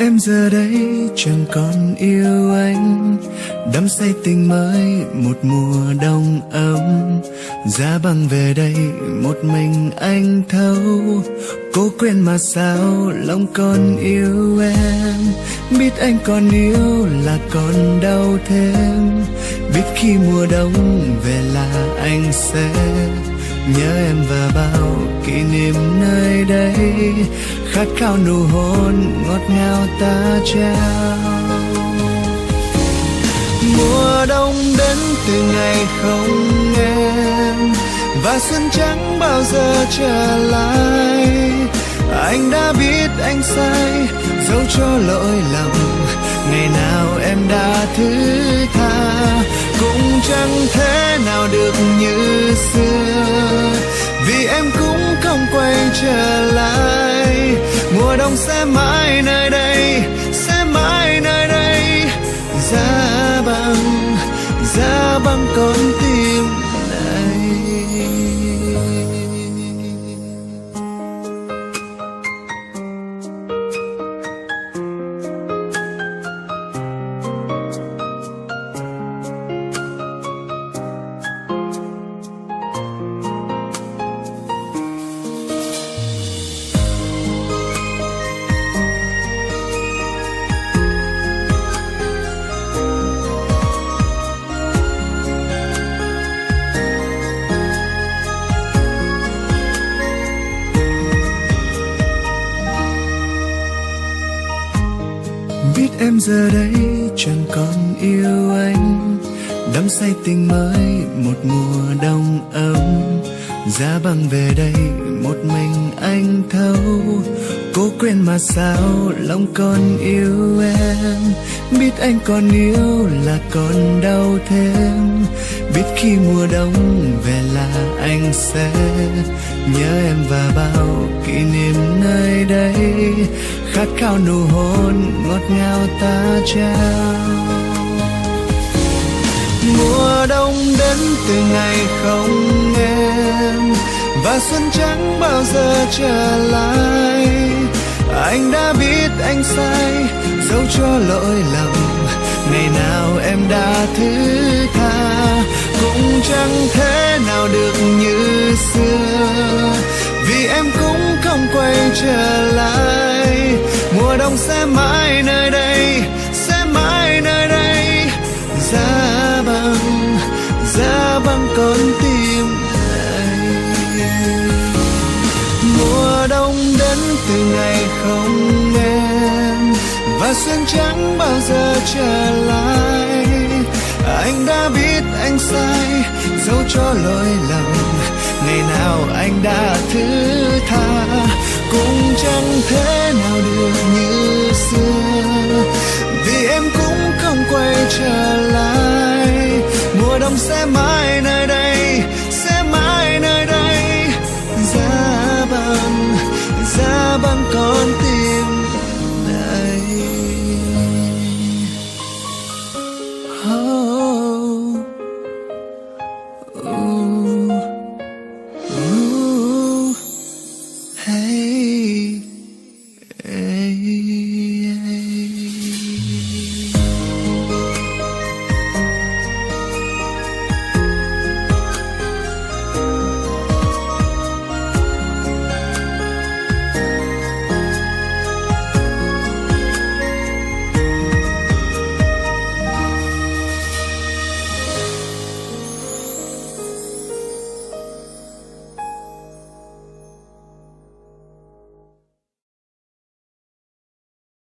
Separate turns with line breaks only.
em giờ đây chẳng còn yêu anh, đắm say tình mới một mùa đông ấm. Giá băng về đây một mình anh thấu, cố quên mà sao lòng còn yêu em. Biết anh còn yêu là còn đau thêm, biết khi mùa đông về là anh sẽ nhớ em và bao kỷ niệm nơi đây, khát khao nụ hôn ngọt ngào ta trao. Mùa đông đến từ ngày không em, và xuân chẳng bao giờ trở lại. Anh đã biết anh sai, dẫu cho lỗi lầm, ngày nào em đã thứ tha, cũng chẳng thể nào được như xưa, vì em cũng không quay trở lại. Mùa đông sẽ mãi nơi đây, sẽ mãi nơi đây. Giá băng con tim này. Biết em giờ đây chẳng còn yêu anh, đắm say tình mới một mùa đông ấm. Giá băng về đây một mình anh thấu, cố quên mà sao lòng còn yêu em. Biết anh còn yêu là còn đau thêm, biết khi mùa đông về là anh sẽ nhớ em và bao kỷ niệm nơi đây, khát khao nụ hôn ngọt ngào ta trao. Mùa đông đến từ ngày không em, và xuân chẳng bao giờ trở lại. Anh đã biết anh sai, dẫu cho lỗi lầm, ngày nào em đã thứ tha, cũng chẳng thể nào được như xưa, vì em cũng không quay trở lại. Mùa đông sẽ mãi nơi đây, sẽ mãi nơi đây. Giá băng con tim này. Mùa đông đến từ ngày không em, và xuân chẳng bao giờ trở lại. Anh đã biết anh sai, dẫu cho lỗi lầm, ngày nào anh đã thứ tha, cũng chẳng thể